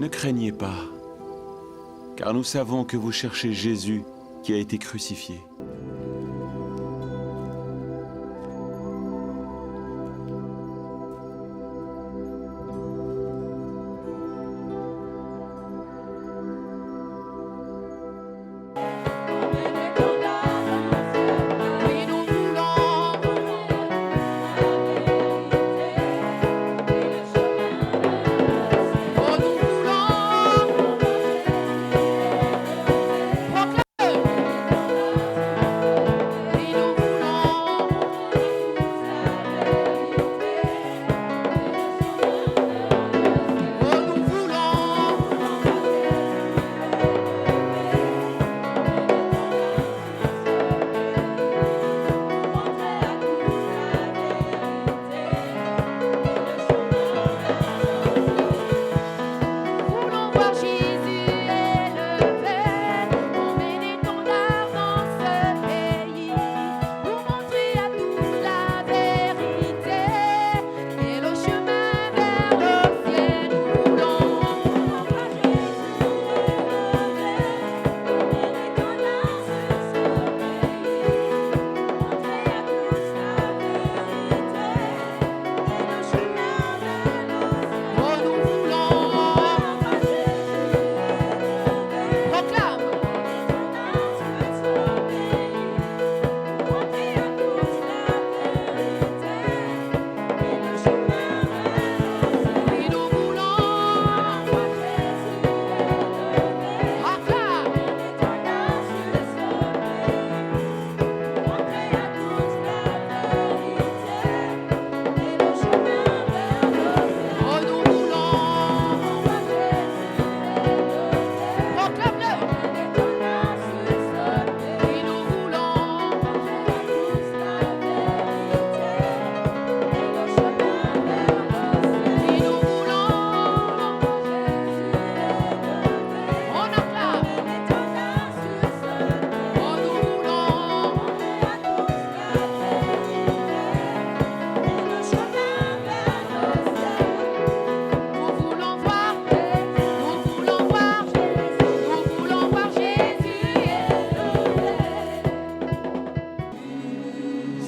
Ne craignez pas, car nous savons que vous cherchez Jésus qui a été crucifié.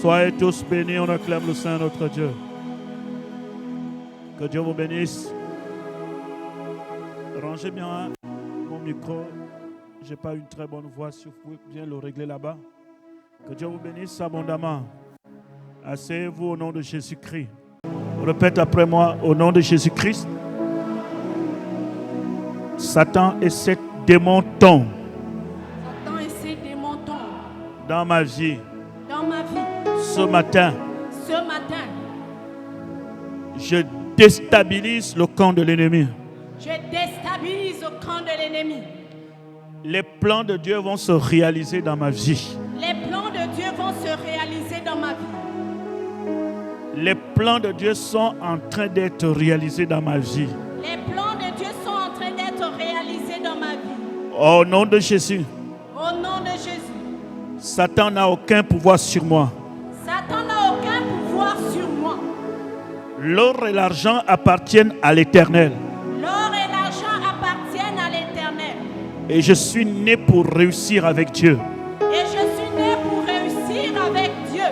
Soyez tous bénis, on acclame le Saint notre Dieu. Que Dieu vous bénisse. Rangez bien mon micro. Je n'ai pas une très bonne voix, si vous pouvez bien le régler là-bas. Que Dieu vous bénisse abondamment. Asseyez-vous au nom de Jésus-Christ. Répète après moi, au nom de Jésus-Christ. Satan et ses démons tombent. Satan et ses démons tombent Dans ma vie. dans ma vie. Ce matin, je déstabilise le camp de l'ennemi. Je déstabilise le camp de l'ennemi. Les plans de Dieu vont se réaliser dans ma vie. Les plans de Dieu vont se réaliser dans ma vie. Les plans de Dieu sont en train d'être réalisés dans ma vie. Les plans de Dieu sont en train d'être réalisés dans ma vie. Au nom de Jésus, Au nom de Jésus. Satan n'a aucun pouvoir sur moi. Satan n'a aucun pouvoir sur moi. L'or et l'argent appartiennent à l'Éternel. L'or et l'argent appartiennent à l'Éternel. Et je suis né pour réussir avec Dieu. Et je suis né pour réussir avec Dieu.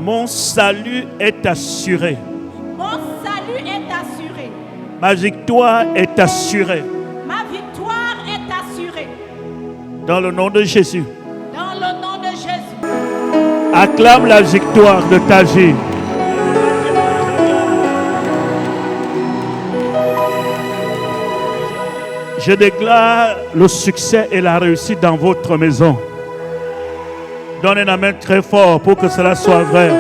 Mon salut est assuré. Mon salut est assuré. Ma victoire est assurée. Ma victoire est assurée. Dans le nom de Jésus. Dans le nom de Jésus. Acclame la victoire de ta vie. Je déclare le succès et la réussite dans votre maison. Donne un amen très fort pour que cela soit vrai.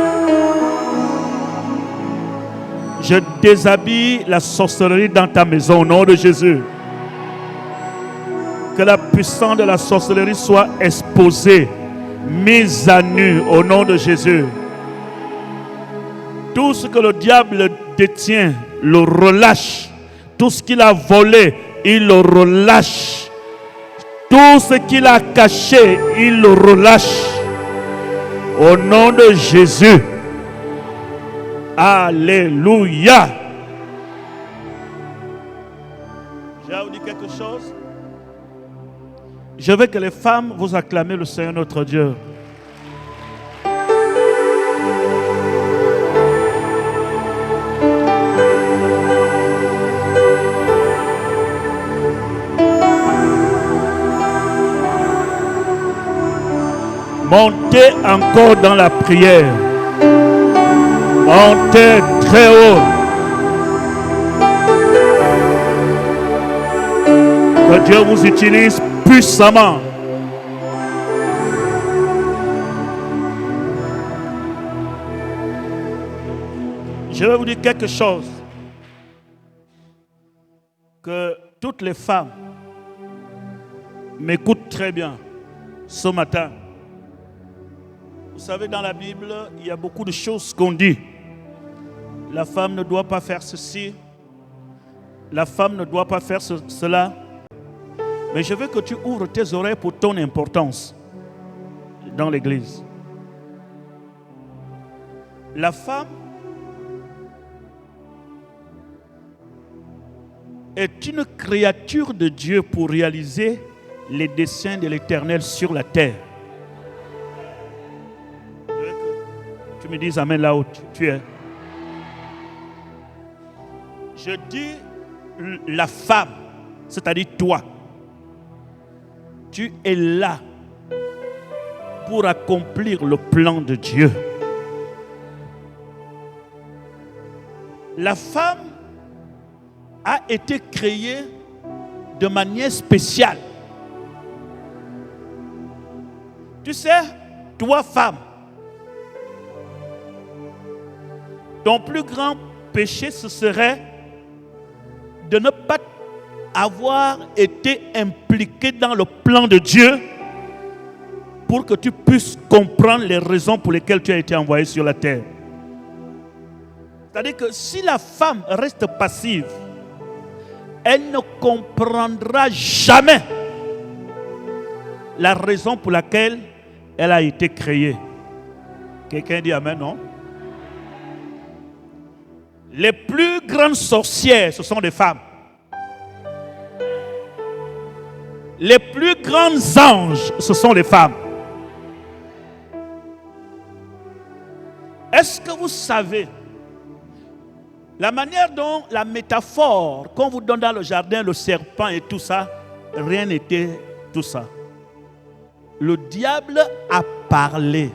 Je déshabille la sorcellerie dans ta maison au nom de Jésus. Que la puissance de la sorcellerie soit exposée, mise à nu au nom de Jésus. Tout ce que le diable détient, le relâche. Tout ce qu'il a volé, il le relâche. Tout ce qu'il a caché, il le relâche. Au nom de Jésus. Alléluia. vais vous dire quelque chose. Je veux que les femmes vous acclamez le Seigneur notre Dieu. Montez encore dans la prière. Montez très haut. Que Dieu vous utilise puissamment. Je vais vous dire quelque chose. Que toutes les femmes m'écoutent très bien ce matin. Vous savez, dans la Bible, il y a beaucoup de choses qu'on dit. La femme ne doit pas faire ceci. La femme ne doit pas faire cela. Mais je veux que tu ouvres tes oreilles pour ton importance dans l'église. La femme est une créature de Dieu pour réaliser les desseins de l'Éternel sur la terre. Tu me dis amen là où tu es. Je dis la femme, c'est-à-dire toi. Tu es là pour accomplir le plan de Dieu. La femme a été créée de manière spéciale. Tu sais, toi femme, ton plus grand péché, ce serait de ne pas avoir été impliqué dans le plan de Dieu pour que tu puisses comprendre les raisons pour lesquelles tu as été envoyé sur la terre. C'est-à-dire que si la femme reste passive, elle ne comprendra jamais la raison pour laquelle elle a été créée. Quelqu'un dit amen, non? Les plus grandes sorcières, ce sont des femmes. Les plus grands anges, ce sont les femmes. Est-ce que vous savez la manière dont la métaphore qu'on vous donne dans le jardin, le serpent et tout ça, rien n'était tout ça. Le diable a parlé.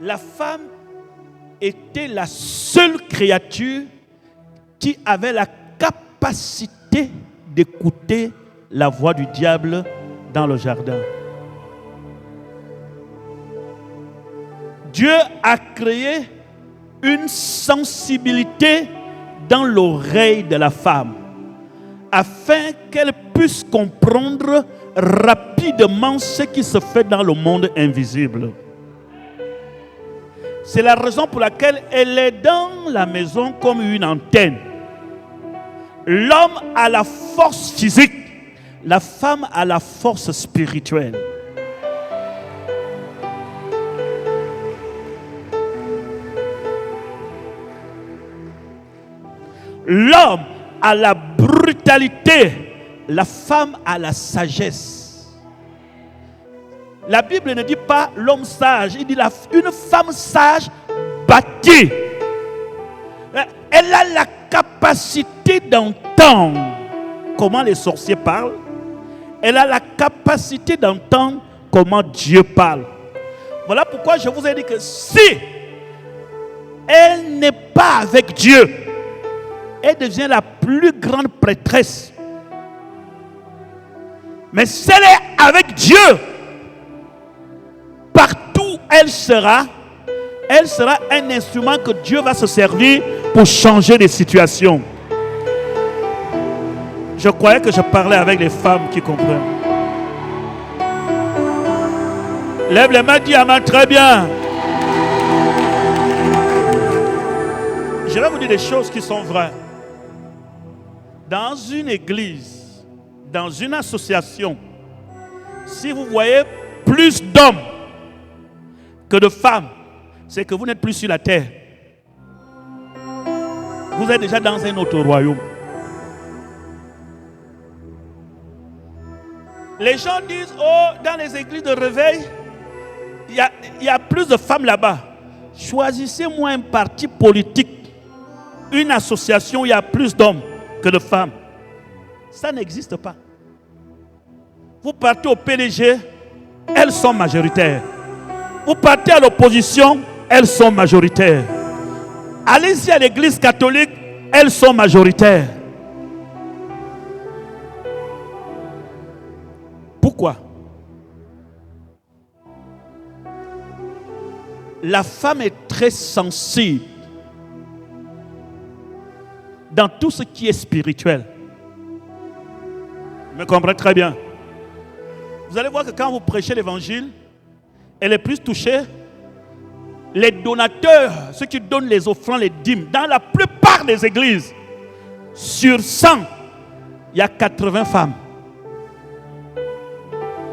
La femme était la seule créature qui avait la capacité d'écouter la voix du diable dans le jardin. Dieu a créé une sensibilité dans l'oreille de la femme afin qu'elle puisse comprendre rapidement ce qui se fait dans le monde invisible. C'est la raison pour laquelle elle est dans la maison comme une antenne. L'homme a la force physique, la femme a la force spirituelle. L'homme a la brutalité, la femme a la sagesse. La Bible ne dit pas l'homme sage, il dit une femme sage bâtie. Elle a la capacité d'entendre comment les sorciers parlent. Elle a la capacité d'entendre comment Dieu parle. Voilà pourquoi je vous ai dit que si elle n'est pas avec Dieu, elle devient la plus grande prêtresse. Mais si elle est avec Dieu, partout où elle sera un instrument que Dieu va se servir pour changer les situations. Je croyais que je parlais avec les femmes qui comprennent. Lève les mains, dis amen, très bien. Je vais vous dire des choses qui sont vraies. Dans une église, dans une association, si vous voyez plus d'hommes que de femmes, c'est que vous n'êtes plus sur la terre. vous êtes déjà dans un autre royaume. Les gens disent, oh, dans les églises de réveil, il y a plus de femmes là-bas. Choisissez-moi un parti politique, une association où il y a plus d'hommes que de femmes. Ça n'existe pas. Vous partez au PDG, elles sont majoritaires. Vous partez à l'opposition, elles sont majoritaires. Allez-y à l'église catholique, elles sont majoritaires. Pourquoi? La femme est très sensible dans tout ce qui est spirituel. Vous me comprenez très bien. Vous allez voir que quand vous prêchez l'évangile, elle est plus touchée. Les donateurs, ceux qui donnent les offrandes, les dîmes, dans la plupart des églises, sur 100, il y a 80 femmes.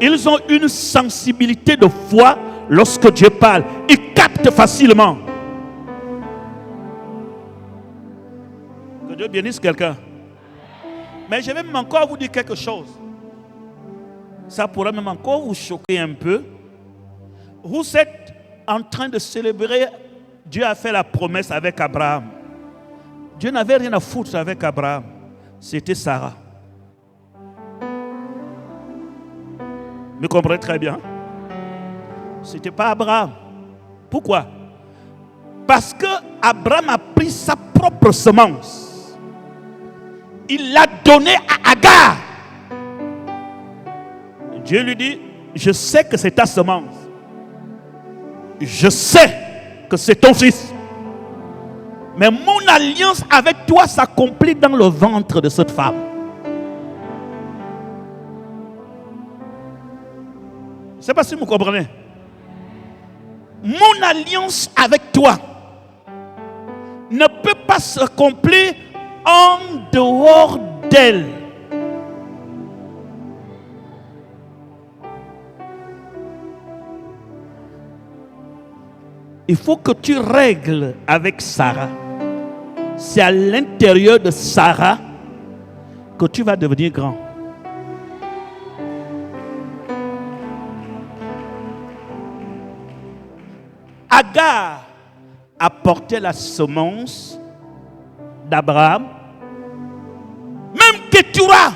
Ils ont une sensibilité de foi lorsque Dieu parle. Ils captent facilement. Que Dieu bénisse quelqu'un. Mais je vais même encore vous dire quelque chose. Ça pourrait même encore vous choquer un peu. Vous êtes en train de célébrer. Dieu a fait la promesse avec Abraham. Dieu n'avait rien à foutre avec Abraham. C'était Sarah. Vous me comprenez très bien. Ce n'était pas Abraham. Pourquoi? Parce que Abraham a pris sa propre semence. Il l'a donnée à Agar. Dieu lui dit, je sais que c'est ta semence. Je sais que c'est ton fils. Mais mon alliance avec toi s'accomplit dans le ventre de cette femme. Je ne sais pas si vous comprenez. Mon alliance avec toi ne peut pas s'accomplir en dehors d'elle. Il faut que tu règles avec Sarah. C'est à l'intérieur de Sarah que tu vas devenir grand. Agar apportait la semence d'Abraham. Même Ketura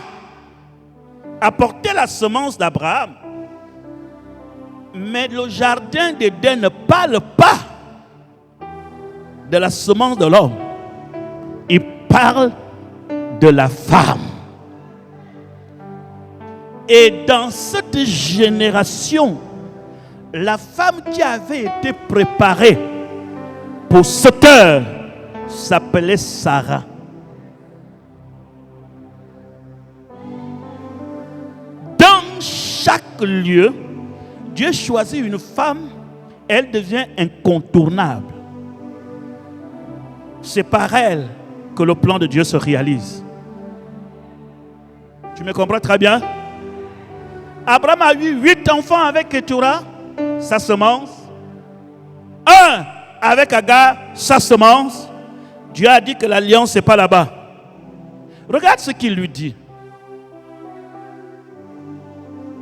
apportait la semence d'Abraham. Mais le jardin d'Éden ne parle pas de la semence de l'homme. Il parle de la femme. Et dans cette génération, la femme qui avait été préparée pour cette heure s'appelait Sarah. Dans chaque lieu, Dieu choisit une femme, elle devient incontournable. C'est par elle que le plan de Dieu se réalise. Tu me comprends très bien? Abraham a eu 8 enfants avec Ketura, sa semence. 1 avec Agar, sa semence. Dieu a dit que l'alliance n'est pas là-bas. Regarde ce qu'il lui dit.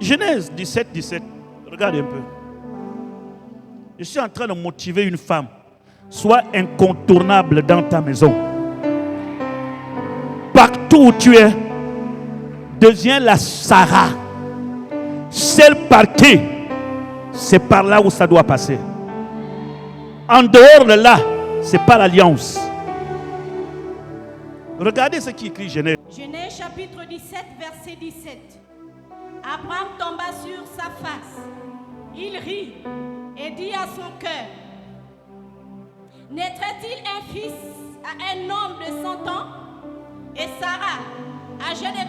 Genèse 17, 17. Regarde un peu. Je suis en train de motiver une femme. Sois incontournable dans ta maison. Partout où tu es, deviens la Sarah. Celle par qui, c'est par là où ça doit passer. En dehors de là, c'est pas l'alliance. Regardez ce qui écrit Genèse. Genèse chapitre 17, verset 17. Abraham tomba sur sa face. Il rit et dit à son cœur, naîtrait-il un fils à un homme de 100 ans? Et Sarah, âgée de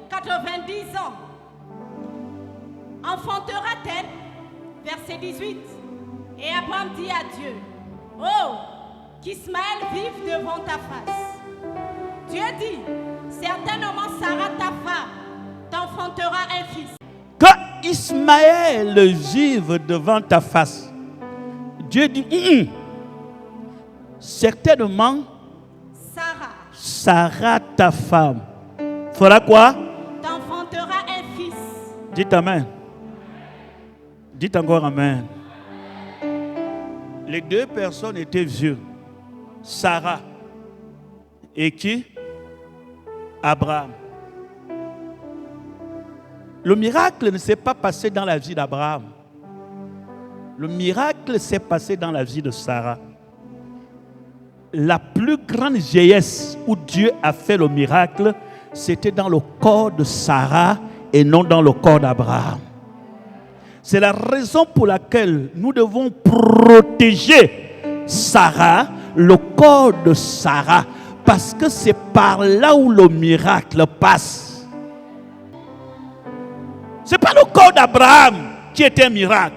90 ans, enfantera-t-elle? Verset 18. Et Abraham dit à Dieu, oh, qu'Ismaël vive devant ta face. Dieu dit, certainement Sarah, ta femme, t'enfantera un fils. Quand Ismaël vive devant ta face, Dieu dit, certainement Sarah, ta femme, fera quoi? T'enfantera un fils. Dites Amen. Dites encore Amen. Les deux personnes étaient vieux. Sarah et qui? Abraham. Le miracle ne s'est pas passé dans la vie d'Abraham. Le miracle s'est passé dans la vie de Sarah. La plus grande vieillesse où Dieu a fait le miracle, c'était dans le corps de Sarah et non dans le corps d'Abraham. C'est la raison pour laquelle nous devons protéger Sarah, le corps de Sarah, parce que c'est par là où le miracle passe. Ce n'est pas le corps d'Abraham qui était un miracle.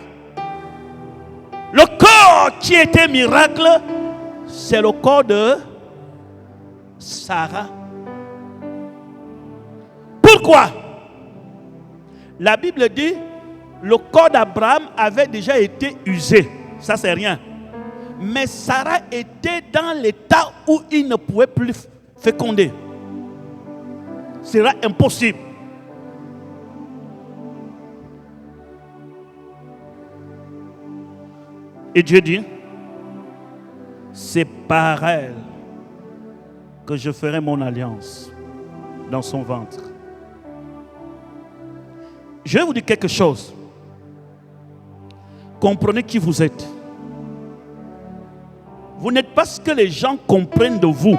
Le corps qui était miracle, c'est le corps de Sarah. Pourquoi? La Bible dit le corps d'Abraham avait déjà été usé. Ça, c'est rien. Mais Sarah était dans l'état où il ne pouvait plus féconder. C'est impossible. Et Dieu dit, c'est par elle que je ferai mon alliance dans son ventre. Je vais vous dire quelque chose. Comprenez qui vous êtes. Vous n'êtes pas ce que les gens comprennent de vous,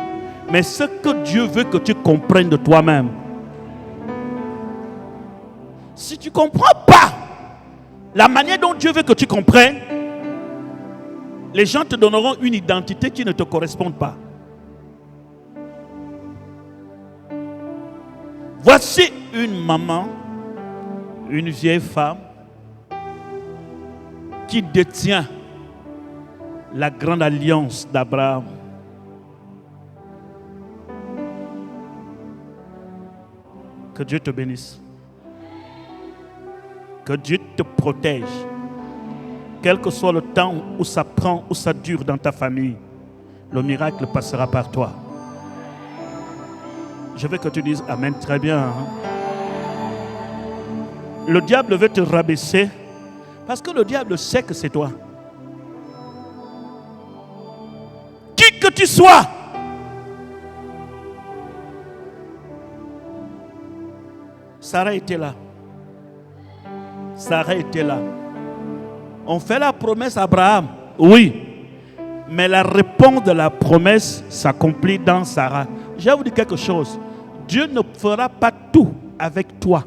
mais ce que Dieu veut que tu comprennes de toi-même. Si tu ne comprends pas la manière dont Dieu veut que tu comprennes, les gens te donneront une identité qui ne te correspond pas. Voici une maman, une vieille femme qui détient la grande alliance d'Abraham. Que Dieu te bénisse. Que Dieu te protège. Quel que soit le temps où ça prend, où ça dure dans ta famille, le miracle passera par toi. Je veux que tu dises Amen. Très bien. Hein? Le diable veut te rabaisser parce que le diable sait que c'est toi. Qui que tu sois, Sarah était là. Sarah était là. On fait la promesse à Abraham, oui, mais la réponse de la promesse s'accomplit dans Sarah. Je vais vous dire quelque chose. Dieu ne fera pas tout avec toi.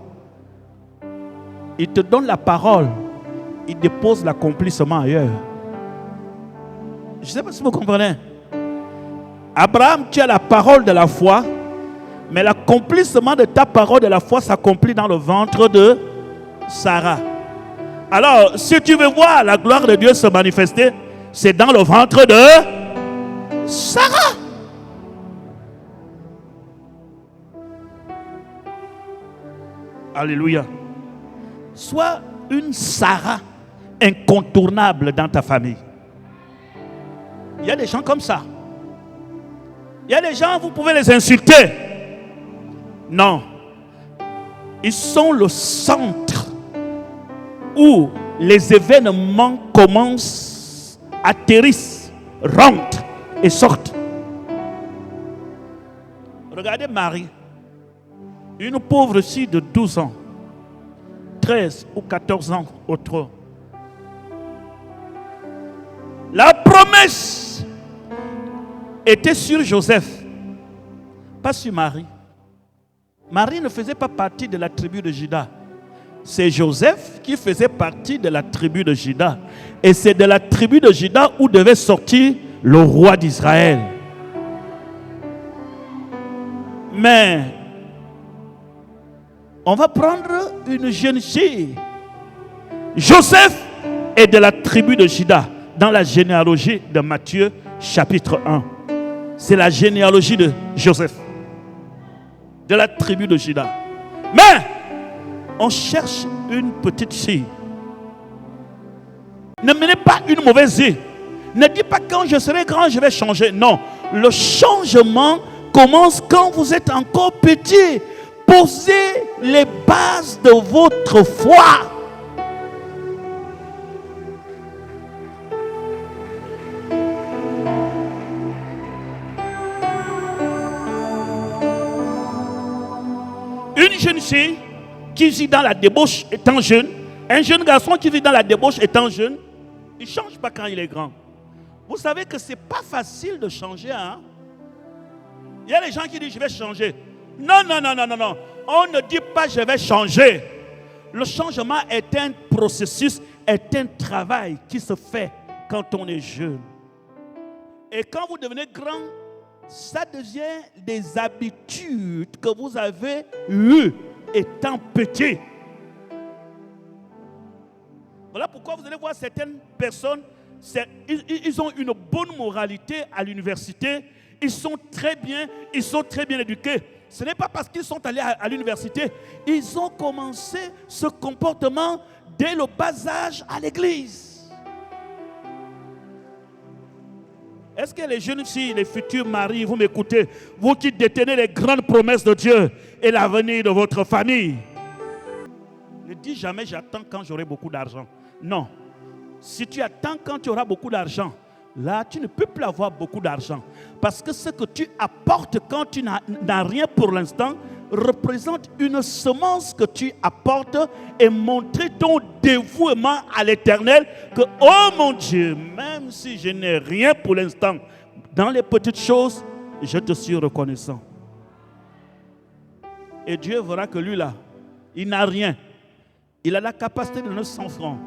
Il te donne la parole, il dépose l'accomplissement ailleurs. Je ne sais pas si vous comprenez. Abraham, tu as la parole de la foi, mais l'accomplissement de ta parole de la foi s'accomplit dans le ventre de Sarah. Alors, si tu veux voir la gloire de Dieu se manifester, c'est dans le ventre de Sarah. Alléluia. Sois une Sarah incontournable dans ta famille. Il y a des gens comme ça. Il y a des gens, vous pouvez les insulter. Non. Ils sont le centre où les événements commencent, atterrissent, rentrent et sortent. Regardez Marie, une pauvre fille de 12 ans, 13 ou 14 ans au trône. La promesse était sur Joseph, pas sur Marie. Marie ne faisait pas partie de la tribu de Juda. C'est Joseph qui faisait partie de la tribu de Juda. Et c'est de la tribu de Juda où devait sortir le roi d'Israël. Mais on va prendre une jeune fille. Joseph est de la tribu de Juda, dans la généalogie de Matthieu, chapitre 1. C'est la généalogie de Joseph, de la tribu de Juda. Mais on cherche une petite fille. Ne menez pas une mauvaise vie. Ne dis pas quand je serai grand, je vais changer. Non, le changement commence quand vous êtes encore petit. Posez les bases de votre foi. Une jeune fille qui vit dans la débauche étant jeune, un jeune garçon qui vit dans la débauche étant jeune, il ne change pas quand il est grand. Vous savez que ce n'est pas facile de changer. Hein? Il y a des gens qui disent je vais changer. Non. On ne dit pas je vais changer. Le changement est un processus, est un travail qui se fait quand on est jeune. Et quand vous devenez grand, ça devient des habitudes que vous avez eues étant petit. Voilà pourquoi vous allez voir certaines personnes, ils ont une bonne moralité à l'université, ils sont très bien éduqués. Ce n'est pas parce qu'ils sont allés à l'université, ils ont commencé ce comportement dès le bas âge à l'église. Est-ce que les jeunes filles, les futurs maris, vous m'écoutez, vous qui détenez les grandes promesses de Dieu et l'avenir de votre famille? Ne dis jamais j'attends quand j'aurai beaucoup d'argent. Non. Si tu attends quand tu auras beaucoup d'argent, là tu ne peux plus avoir beaucoup d'argent. Parce que ce que tu apportes quand tu n'as rien pour l'instant représente une semence que tu apportes et montrer ton dévouement à l'Éternel que, oh mon Dieu, même si je n'ai rien pour l'instant, dans les petites choses, je te suis reconnaissant. Et Dieu verra que lui là, il n'a rien. Il a la capacité de donner 100 francs.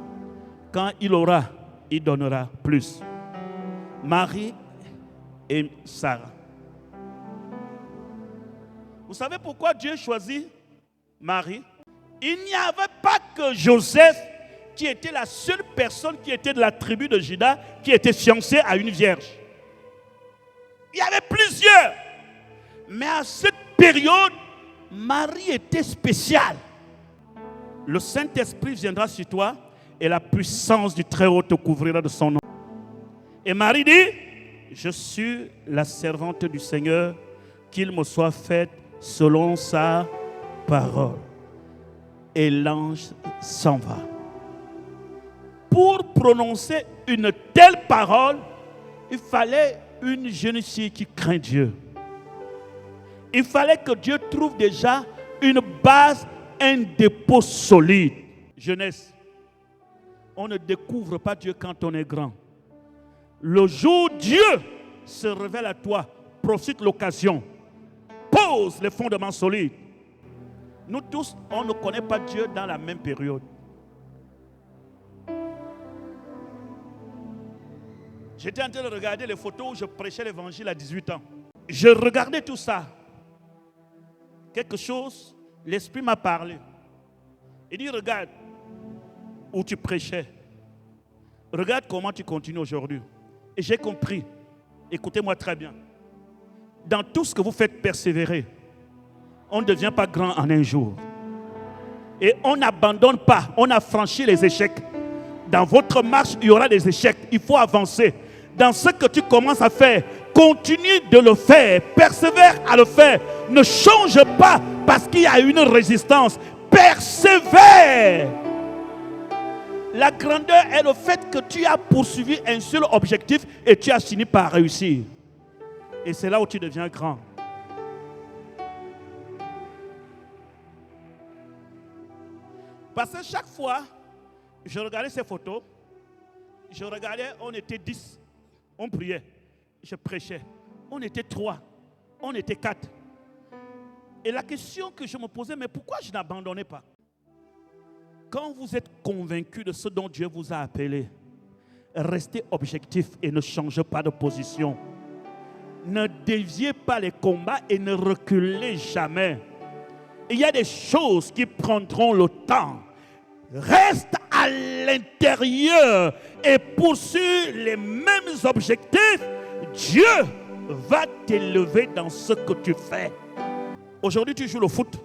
Quand il aura, il donnera plus. Marie et Sarah. Vous savez pourquoi Dieu choisit Marie? Il n'y avait pas que Joseph qui était la seule personne qui était de la tribu de Juda qui était fiancée à une vierge. Il y avait plusieurs. Mais à cette période, Marie était spéciale. Le Saint-Esprit viendra sur toi et la puissance du Très-Haut te couvrira de son nom. Et Marie dit, je suis la servante du Seigneur, qu'il me soit fait selon sa parole. Et l'ange s'en va. Pour prononcer une telle parole, il fallait une jeune fille qui craint Dieu. Il fallait que Dieu trouve déjà une base, un dépôt solide. Jeunesse, on ne découvre pas Dieu quand on est grand. Le jour où Dieu se révèle à toi, profite l'occasion. Pose les fondements solides. Nous tous, on ne connaît pas Dieu dans la même période. J'étais en train de regarder les photos où je prêchais l'évangile à 18 ans. Je regardais tout ça. Quelque chose, l'Esprit m'a parlé. Il dit, regarde où tu prêchais. Regarde comment tu continues aujourd'hui. Et j'ai compris. Écoutez-moi très bien. Dans tout ce que vous faites persévérer, on ne devient pas grand en un jour. Et on n'abandonne pas, on a franchi les échecs. Dans votre marche, il y aura des échecs. Il faut avancer. Dans ce que tu commences à faire, continue de le faire. Persévère à le faire. Ne change pas parce qu'il y a une résistance. Persévère. La grandeur est le fait que tu as poursuivi un seul objectif et tu as fini par réussir. Et c'est là où tu deviens grand. Parce que chaque fois, je regardais ces photos, on était 10, on priait, je prêchais. On était 3, on était 4. Et la question que je me posais, mais pourquoi je n'abandonnais pas? Quand vous êtes convaincu de ce dont Dieu vous a appelé, restez objectif et ne changez pas de position. Ne déviez pas les combats et ne reculez jamais. Il y a des choses qui prendront le temps. Reste à l'intérieur et poursuis les mêmes objectifs. Dieu va t'élever dans ce que tu fais. Aujourd'hui, tu joues le foot.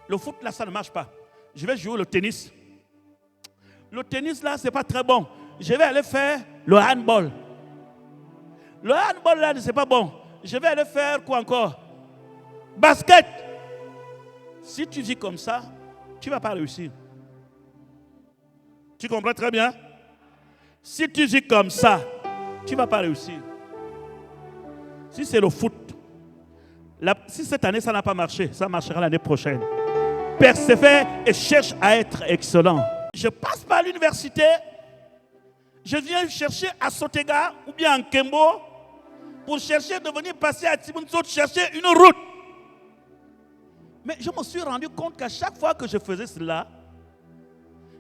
Le foot, là, ça ne marche pas. Je vais jouer le tennis. Le tennis, là, ce n'est pas très bon. Je vais aller faire le handball. Le handball, là, ce n'est pas bon. je vais aller faire quoi encore? Basket. Si tu vis comme ça, tu ne vas pas réussir. Tu comprends très bien? Si tu vis comme ça, tu ne vas pas réussir. Si c'est le foot, si cette année ça n'a pas marché, ça marchera l'année prochaine. Persévère et cherche à être excellent. Je passe par l'université, je viens chercher à Sotega ou bien en Kembo pour chercher de venir passer à Tibunzo, chercher une route. Mais je me suis rendu compte qu'à chaque fois que je faisais cela,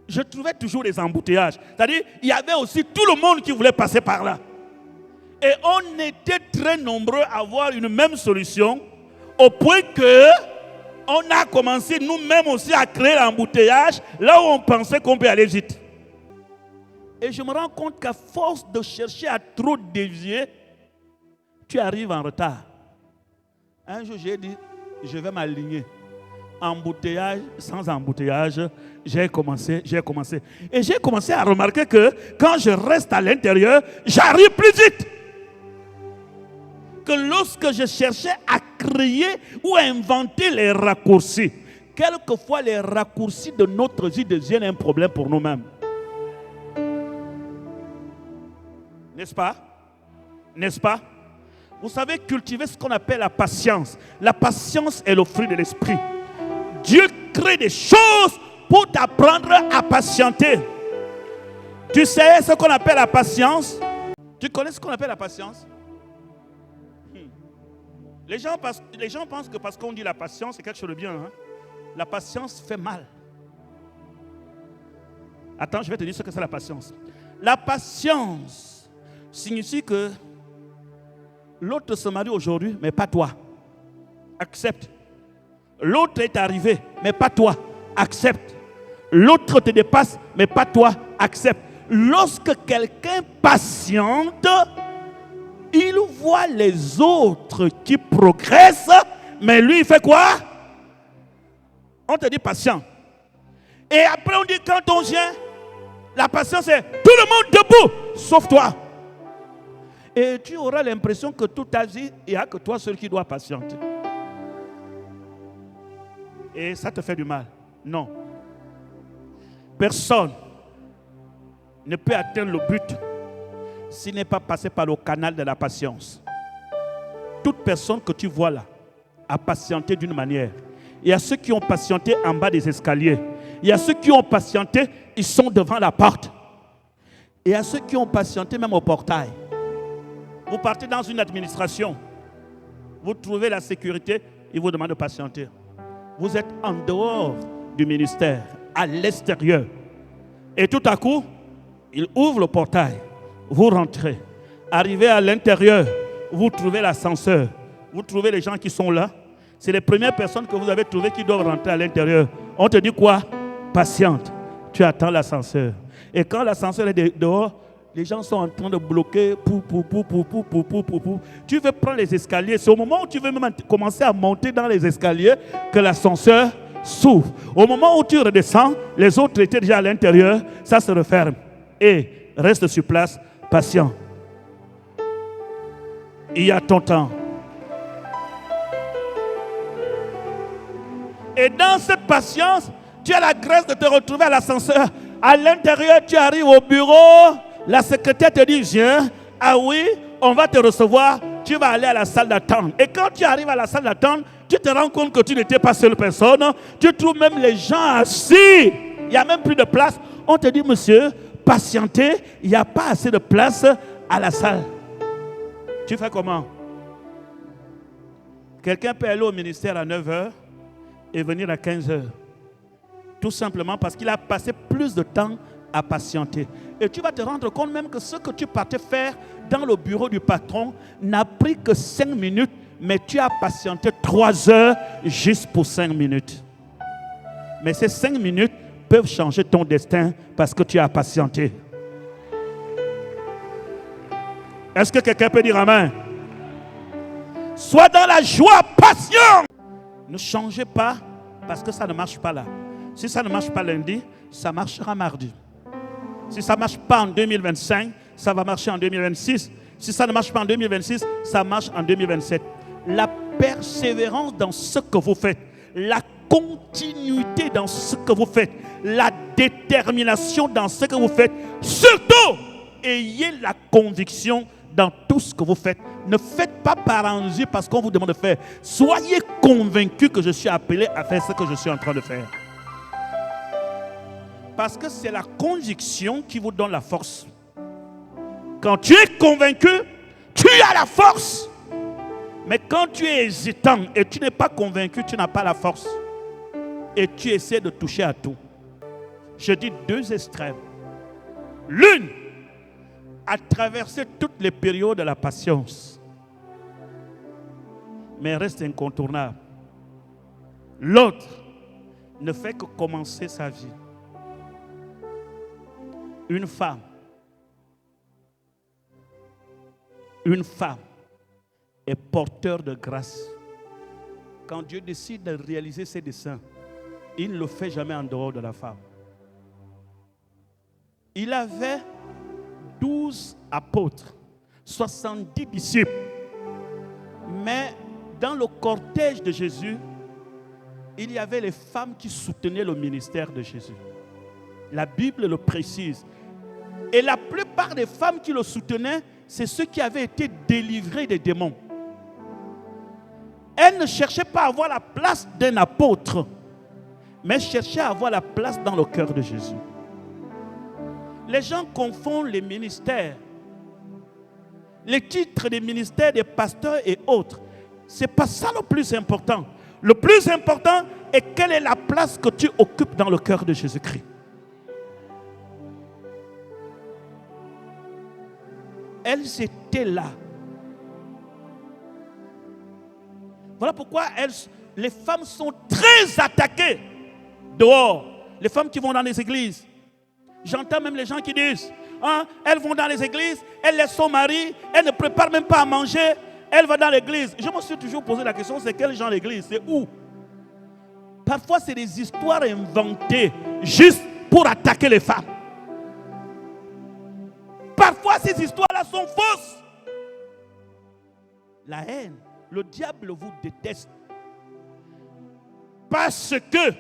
je trouvais toujours des embouteillages. C'est-à-dire, il y avait aussi tout le monde qui voulait passer par là. Et on était très nombreux à avoir une même solution, au point que on a commencé nous-mêmes aussi à créer l'embouteillage là où on pensait qu'on peut aller vite. Et je me rends compte qu'à force de chercher à trop dévier, tu arrives en retard. Un jour, j'ai dit, je vais m'aligner. Embouteillage, sans embouteillage, j'ai commencé. Et j'ai commencé à remarquer que quand je reste à l'intérieur, j'arrive plus vite que lorsque je cherchais à créer ou à inventer les raccourcis. Quelquefois, les raccourcis de notre vie deviennent un problème pour nous-mêmes. N'est-ce pas? N'est-ce pas? Vous savez, cultiver ce qu'on appelle la patience. La patience est le fruit de l'esprit. Dieu crée des choses pour t'apprendre à patienter. Tu sais ce qu'on appelle la patience? Tu connais ce qu'on appelle la patience? Les gens pensent que parce qu'on dit la patience, c'est quelque chose de bien. Hein? La patience fait mal. Attends, je vais te dire ce que c'est la patience. La patience signifie que l'autre se marie aujourd'hui, mais pas toi. Accepte. L'autre est arrivé, mais pas toi. Accepte. L'autre te dépasse, mais pas toi. Accepte. Lorsque quelqu'un patiente, il voit les autres qui progressent, mais lui, il fait quoi? On te dit patient. Et après, on dit quand on vient, la patience est tout le monde debout, sauf toi. Et tu auras l'impression que toute ta vie, il n'y a que toi seul qui dois patienter. Et ça te fait du mal. Non. Personne ne peut atteindre le but s'il n'est pas passé par le canal de la patience. Toute personne que tu vois là a patienté d'une manière. Il y a ceux qui ont patienté en bas des escaliers. Il y a ceux qui ont patienté, ils sont devant la porte. Et il y a ceux qui ont patienté même au portail. Vous partez dans une administration, vous trouvez la sécurité, ils vous demandent de patienter. Vous êtes en dehors du ministère, à l'extérieur. Et tout à coup, il ouvre le portail. Vous rentrez. Arrivez à l'intérieur, vous trouvez l'ascenseur. Vous trouvez les gens qui sont là. C'est les premières personnes que vous avez trouvées qui doivent rentrer à l'intérieur. On te dit quoi? Patiente. Tu attends l'ascenseur. Et quand l'ascenseur est dehors, les gens sont en train de bloquer. Tu veux prendre les escaliers. C'est au moment où tu veux même commencer à monter dans les escaliers que l'ascenseur s'ouvre. Au moment où tu redescends, les autres étaient déjà à l'intérieur. Ça se referme. Et reste sur place, patient. Il y a ton temps. Et dans cette patience, tu as la grâce de te retrouver à l'ascenseur. À l'intérieur, tu arrives au bureau. La secrétaire te dit, viens. Ah oui, on va te recevoir. Tu vas aller à la salle d'attente. Et quand tu arrives à la salle d'attente, tu te rends compte que tu n'étais pas seule personne. Tu trouves même les gens assis. Il n'y a même plus de place. On te dit, monsieur, patientez. Il n'y a pas assez de place à la salle. Tu fais comment? Quelqu'un peut aller au ministère à 9h et venir à 15h. Tout simplement parce qu'il a passé plus de temps à patienter. Et tu vas te rendre compte même que ce que tu partais faire dans le bureau du patron n'a pris que 5 minutes, mais tu as patienté 3 heures juste pour 5 minutes. Mais ces 5 minutes peuvent changer ton destin parce que tu as patienté. Est-ce que quelqu'un peut dire amen? Sois dans la joie, patient. Ne changez pas parce que ça ne marche pas là. Si ça ne marche pas lundi, ça marchera mardi. Si ça ne marche pas en 2025, ça va marcher en 2026. Si ça ne marche pas en 2026, ça marche en 2027. La persévérance dans ce que vous faites, la continuité dans ce que vous faites, la détermination dans ce que vous faites. Surtout, ayez la conviction dans tout ce que vous faites. Ne faites pas par envie parce qu'on vous demande de faire. Soyez convaincus que je suis appelé à faire ce que je suis en train de faire. Parce que c'est la conviction qui vous donne la force. Quand tu es convaincu, tu as la force. Mais quand tu es hésitant et tu n'es pas convaincu, tu n'as pas la force. Et tu essaies de toucher à tout. Je dis deux extrêmes. L'une a traversé toutes les périodes de la patience, mais reste incontournable. L'autre ne fait que commencer sa vie. Une femme est porteur de grâce. Quand Dieu décide de réaliser ses desseins, il ne le fait jamais en dehors de la femme. Il avait 12 apôtres, 70 disciples. Mais dans le cortège de Jésus, il y avait les femmes qui soutenaient le ministère de Jésus. La Bible le précise. Et la plupart des femmes qui le soutenaient, c'est ceux qui avaient été délivrés des démons. Elles ne cherchaient pas à avoir la place d'un apôtre, mais cherchaient à avoir la place dans le cœur de Jésus. Les gens confondent les ministères, les titres des ministères des pasteurs et autres. Ce n'est pas ça le plus important. Le plus important est quelle est la place que tu occupes dans le cœur de Jésus-Christ. Elles étaient là. Voilà pourquoi les femmes sont très attaquées dehors. Les femmes qui vont dans les églises. J'entends même les gens qui disent, elles vont dans les églises, elles laissent son mari, elles ne préparent même pas à manger, elles vont dans l'église. Je me suis toujours posé la question, c'est quel genre d'église? C'est où? Parfois, c'est des histoires inventées juste pour attaquer les femmes. Parfois, ces histoires-là sont fausses. La haine, le diable vous déteste. Parce que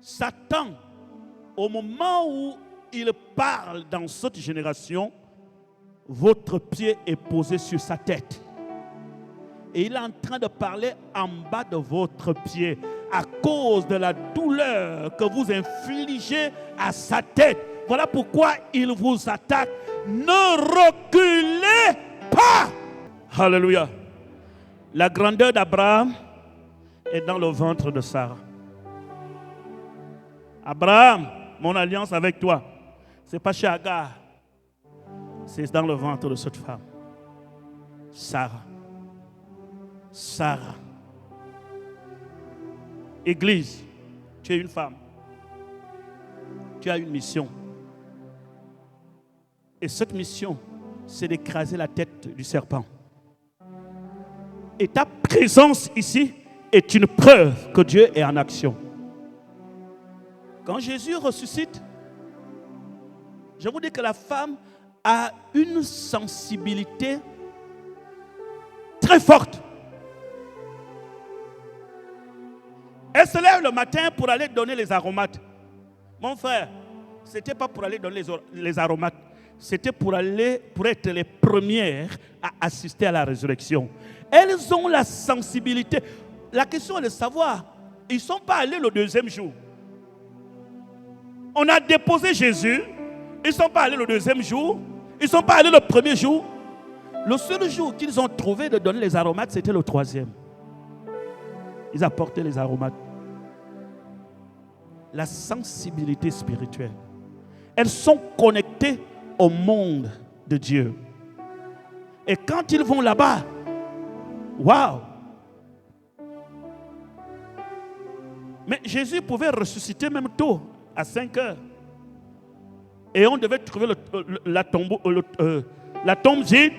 Satan, au moment où il parle dans cette génération, votre pied est posé sur sa tête. Et il est en train de parler en bas de votre pied à cause de la douleur que vous infligez à sa tête. Voilà pourquoi il vous attaque. Ne reculez pas. Alléluia. La grandeur d'Abraham est dans le ventre de Sarah. Abraham, mon alliance avec toi, ce n'est pas chez Agar, c'est dans le ventre de cette femme. Sarah. Sarah. Église, tu es une femme. Tu as une mission. Et cette mission, c'est d'écraser la tête du serpent. Et ta présence ici est une preuve que Dieu est en action. Quand Jésus ressuscite, je vous dis que la femme a une sensibilité très forte. Elle se lève le matin pour aller donner les aromates. Mon frère, ce n'était pas pour aller donner les aromates. C'était pour être les premières à assister à la résurrection. Elles ont la sensibilité. La question est de savoir, ils ne sont pas allés le deuxième jour. On a déposé Jésus. Ils ne sont pas allés le deuxième jour. Ils ne sont pas allés le premier jour. Le seul jour qu'ils ont trouvé de donner les aromates, c'était le troisième. Ils apportaient les aromates. La sensibilité spirituelle. Elles sont connectées au monde de Dieu. Et quand ils vont là-bas, waouh! Mais Jésus pouvait ressusciter même tôt, à 5 heures. Et on devait trouver la tombe vide.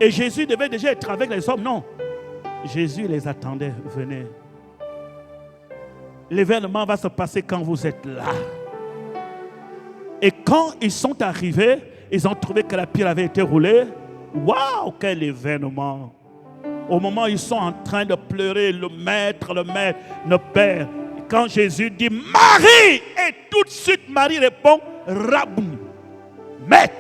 Et Jésus devait déjà être avec les hommes. Non. Jésus les attendait. Venez. L'événement va se passer quand vous êtes là. Et quand ils sont arrivés, ils ont trouvé que la pierre avait été roulée. Waouh, quel événement! Au moment où ils sont en train de pleurer, le maître, le père. Quand Jésus dit Marie, et tout de suite Marie répond Rabouni. Maître,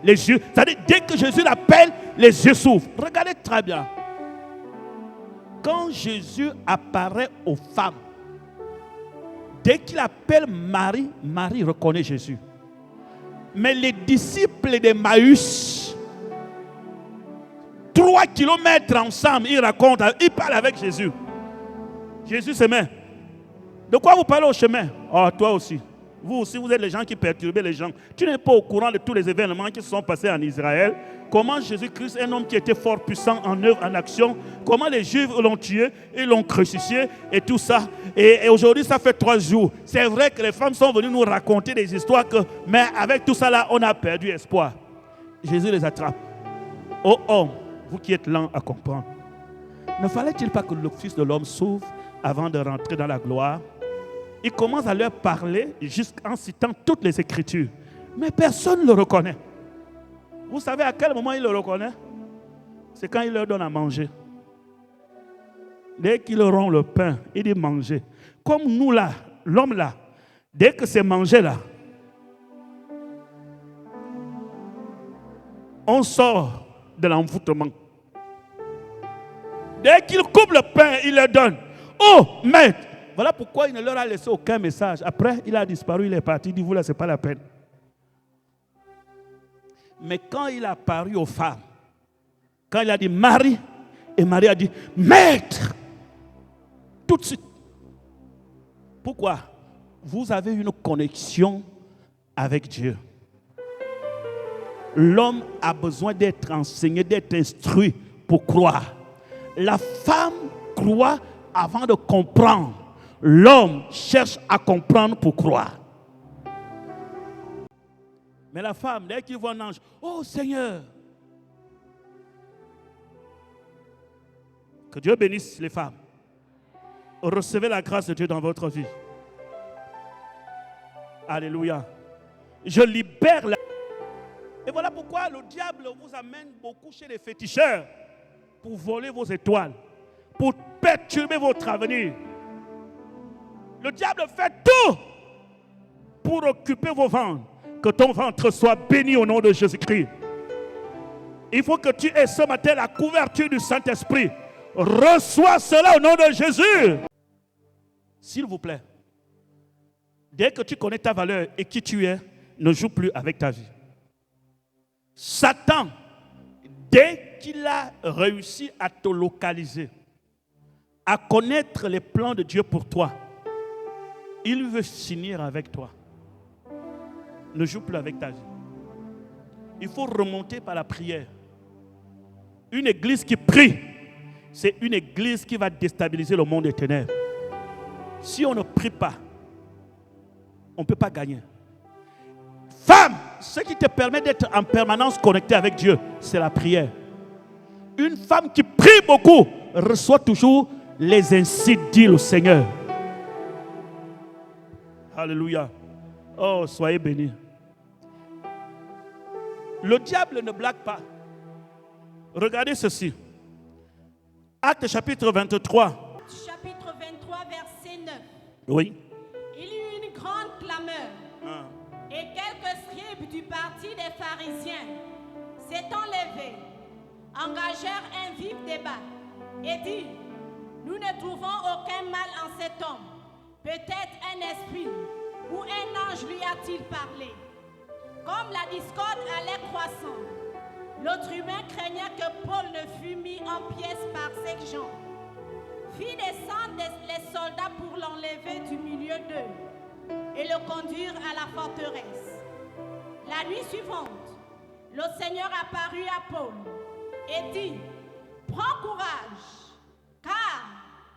les yeux, c'est-à-dire dès que Jésus l'appelle, les yeux s'ouvrent. Regardez très bien. Quand Jésus apparaît aux femmes, dès qu'il appelle Marie, Marie reconnaît Jésus. Mais les disciples d'Emmaüs, 3 kilomètres ensemble, ils racontent, ils parlent avec Jésus. Jésus se met. De quoi vous parlez au chemin? Oh, toi aussi. Vous aussi, vous êtes les gens qui perturbent les gens. Tu n'es pas au courant de tous les événements qui se sont passés en Israël. Comment Jésus-Christ, un homme qui était fort puissant en œuvre, en action, comment les Juifs l'ont tué, ils l'ont crucifié et tout ça. Et aujourd'hui, ça fait 3 jours. C'est vrai que les femmes sont venues nous raconter des histoires, mais avec tout ça là, on a perdu espoir. Jésus les attrape. Oh homme, vous qui êtes lents à comprendre, ne fallait-il pas que le Fils de l'homme s'ouvre avant de rentrer dans la gloire? Il commence à leur parler jusqu'en citant toutes les Écritures. Mais personne ne le reconnaît. Vous savez à quel moment il le reconnaît? C'est quand il leur donne à manger. Dès qu'il rompt le pain, il dit manger. Comme nous là, l'homme là, dès que c'est manger là, on sort de l'envoûtement. Dès qu'il coupe le pain, il leur donne. Oh, maître! Voilà pourquoi il ne leur a laissé aucun message. Après, il a disparu, il est parti. Il dit, vous là, ce n'est pas la peine. Mais quand il a apparu aux femmes, quand il a dit Marie, et Marie a dit Maître, tout de suite. Pourquoi? Vous avez une connexion avec Dieu. L'homme a besoin d'être enseigné, d'être instruit pour croire. La femme croit avant de comprendre. L'homme cherche à comprendre pour croire. Mais la femme, dès qu'il voit un ange, oh Seigneur, que Dieu bénisse les femmes. Recevez la grâce de Dieu dans votre vie. Alléluia. Je libère la... Et voilà pourquoi le diable vous amène beaucoup chez les féticheurs pour voler vos étoiles, pour perturber votre avenir. Le diable fait tout pour occuper vos ventres. Que ton ventre soit béni au nom de Jésus-Christ. Il faut que tu aies ce matin la couverture du Saint-Esprit. Reçois cela au nom de Jésus. S'il vous plaît, dès que tu connais ta valeur et qui tu es, ne joue plus avec ta vie. Satan, dès qu'il a réussi à te localiser, à connaître les plans de Dieu pour toi, il veut finir avec toi. Ne joue plus avec ta vie. Il faut remonter par la prière. Une église qui prie, c'est une église qui va déstabiliser le monde des ténèbres. Si on ne prie pas, on ne peut pas gagner. Femme, ce qui te permet d'être en permanence connecté avec Dieu, c'est la prière. Une femme qui prie beaucoup reçoit toujours les ainsi dit le Seigneur. Alléluia. Oh, soyez bénis. Le diable ne blague pas. Regardez ceci. Acte chapitre 23. Chapitre 23, verset 9. Oui. Il y eut une grande clameur. Et quelques scribes du parti des pharisiens s'étant levés, engagèrent un vif débat et dirent: nous ne trouvons aucun mal en cet homme. Peut-être un esprit ou un ange lui a-t-il parlé. Comme la discorde allait croissant, l'autre humain craignait que Paul ne fût mis en pièces par ces gens. Fit descendre les soldats pour l'enlever du milieu d'eux et le conduire à la forteresse. La nuit suivante, le Seigneur apparut à Paul et dit: prends courage, car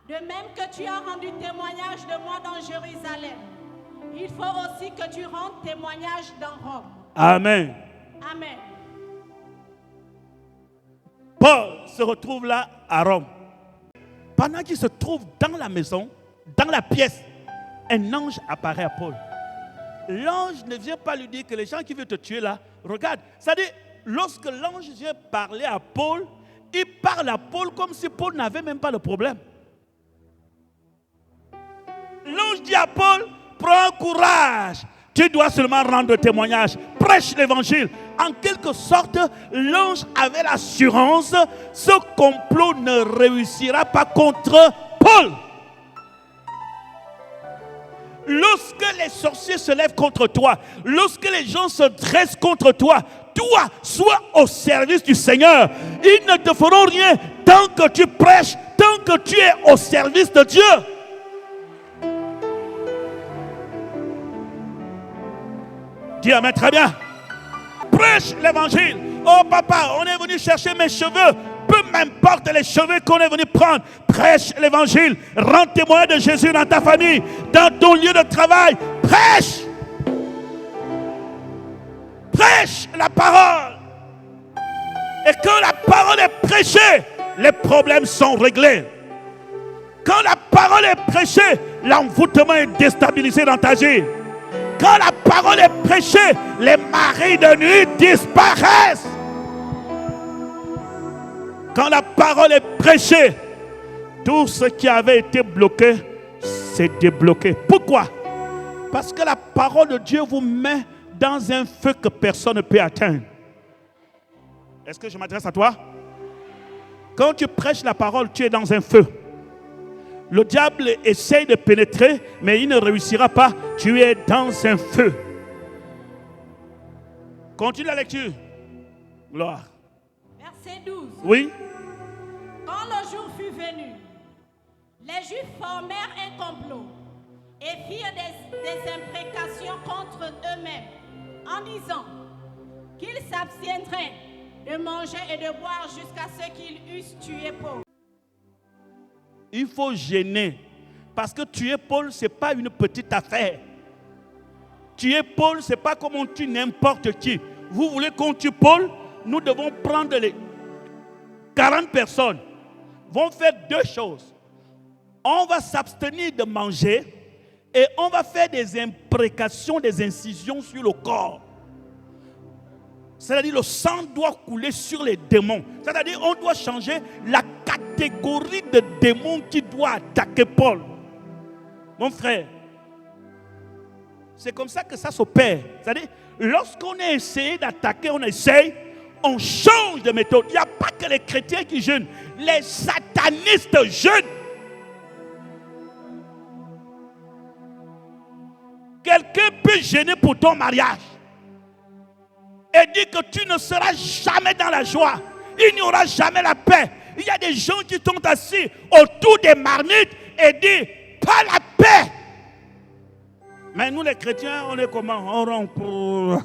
de même que tu as rendu témoignage de moi dans Jérusalem, il faut aussi que tu rendes témoignage dans Rome. Amen. Amen. Paul se retrouve là à Rome. Pendant qu'il se trouve dans la maison, dans la pièce, un ange apparaît à Paul. L'ange ne vient pas lui dire que les gens qui veulent te tuer là, regarde, c'est-à-dire, lorsque l'ange Dieu parlait à Paul, il parle à Paul comme si Paul n'avait même pas de problème. L'ange dit à Paul, prends courage, tu dois seulement rendre témoignage, prêche l'évangile. En quelque sorte, l'ange avait l'assurance, ce complot ne réussira pas contre Paul. Lorsque les sorciers se lèvent contre toi, lorsque les gens se dressent contre toi, toi, sois au service du Seigneur. Ils ne te feront rien tant que tu prêches, tant que tu es au service de Dieu. Dis amen, très bien. Prêche l'évangile. Oh papa, on est venu chercher mes cheveux. Peu m'importe les cheveux qu'on est venu prendre. Prêche l'évangile. Rends témoin de Jésus dans ta famille, dans ton lieu de travail. Prêche. Prêche la parole. Et quand la parole est prêchée, les problèmes sont réglés. Quand la parole est prêchée, l'envoûtement est déstabilisé dans ta vie. Quand la parole est prêchée, les maris de nuit disparaissent. Quand la parole est prêchée, tout ce qui avait été bloqué s'est débloqué. Pourquoi? Parce que la parole de Dieu vous met dans un feu que personne ne peut atteindre. Est-ce que je m'adresse à toi? Quand tu prêches la parole, tu es dans un feu. Le diable essaye de pénétrer, mais il ne réussira pas. Tu es dans un feu. Continue la lecture. Gloire. Verset 12. Oui. Quand le jour fut venu, les Juifs formèrent un complot et firent des imprécations contre eux-mêmes en disant qu'ils s'abstiendraient de manger et de boire jusqu'à ce qu'ils eussent tué Paul. Il faut gêner. Parce que tuer Paul, ce n'est pas une petite affaire. Tuer Paul, ce n'est pas comme on tue n'importe qui. Vous voulez qu'on tue Paul? Nous devons prendre les 40 personnes. Vont faire deux choses. On va s'abstenir de manger et on va faire des imprécations, des incisions sur le corps. C'est-à-dire le sang doit couler sur les démons. C'est-à-dire on doit changer la catégorie de démons qui doit attaquer Paul. Mon frère, c'est comme ça que ça s'opère. C'est-à-dire lorsqu'on a essayé d'attaquer, on change de méthode. Il n'y a pas que les chrétiens qui jeûnent. Les satanistes jeûnent. Quelqu'un peut jeûner pour ton mariage et dire que tu ne seras jamais dans la joie. Il n'y aura jamais la paix. Il y a des gens qui sont assis autour des marmites et disent pas la paix. Mais nous les chrétiens, on est comment? On rentre.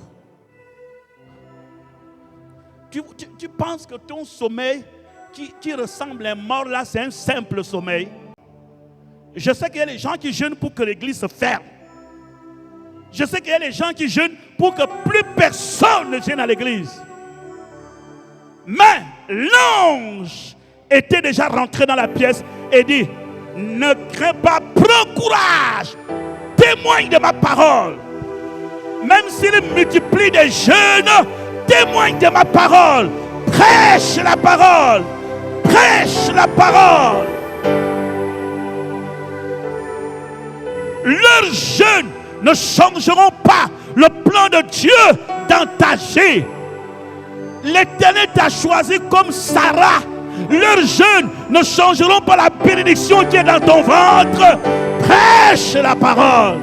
Tu penses que ton sommeil qui ressemble à un mort là, c'est un simple sommeil? Je sais qu'il y a des gens qui jeûnent pour que l'église se ferme. Je sais qu'il y a des gens qui jeûnent pour que plus personne ne vienne à l'église. Mais l'ange était déjà rentré dans la pièce et dit, ne crains pas, prends courage, témoigne de ma parole. Même s'il multiplie des jeûnes, témoigne de ma parole. Prêche la parole. Prêche la parole. Leurs jeûnes ne changeront pas le plan de Dieu dans ta vie. L'Éternel t'a choisi comme Sarah. Leurs jeûnes ne changeront pas la bénédiction qui est dans ton ventre. Prêche la parole.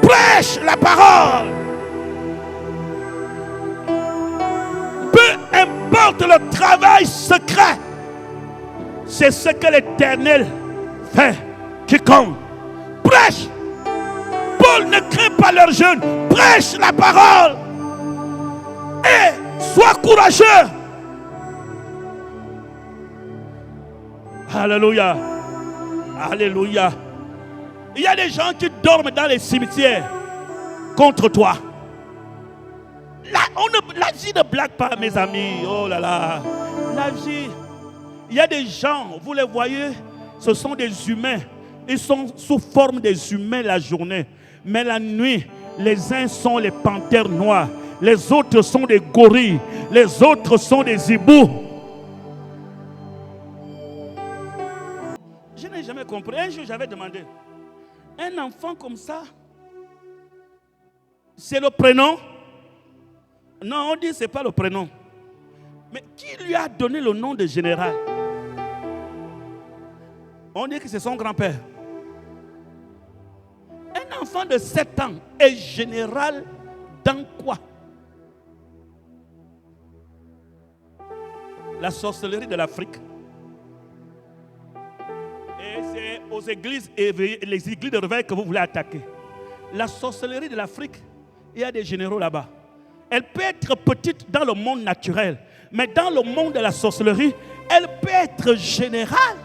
Prêche la parole. Peu importe le travail secret, c'est ce que l'Éternel fait qui compte. Prêche. Paul ne craint pas leur jeûne. Prêche la parole. Et sois courageux. Alléluia. Alléluia. Il y a des gens qui dorment dans les cimetières contre toi. La vie ne blague pas, mes amis. Oh là là. La vie. Il y a des gens, vous les voyez, ce sont des humains. Ils sont sous forme des humains la journée. Mais la nuit, les uns sont les panthères noires. les autres sont des gorilles, les autres sont des hiboux. Je n'ai jamais compris. Un jour, j'avais demandé, un enfant comme ça, c'est le prénom? Non, on dit que ce n'est pas le prénom. Mais qui lui a donné le nom de général? On dit que c'est son grand-père. Un enfant de 7 ans est général dans quoi? La sorcellerie de l'Afrique. Et c'est aux églises et les églises de réveil que vous voulez attaquer. La sorcellerie de l'Afrique, il y a des généraux là-bas. Elle peut être petite dans le monde naturel, mais dans le monde de la sorcellerie, elle peut être générale.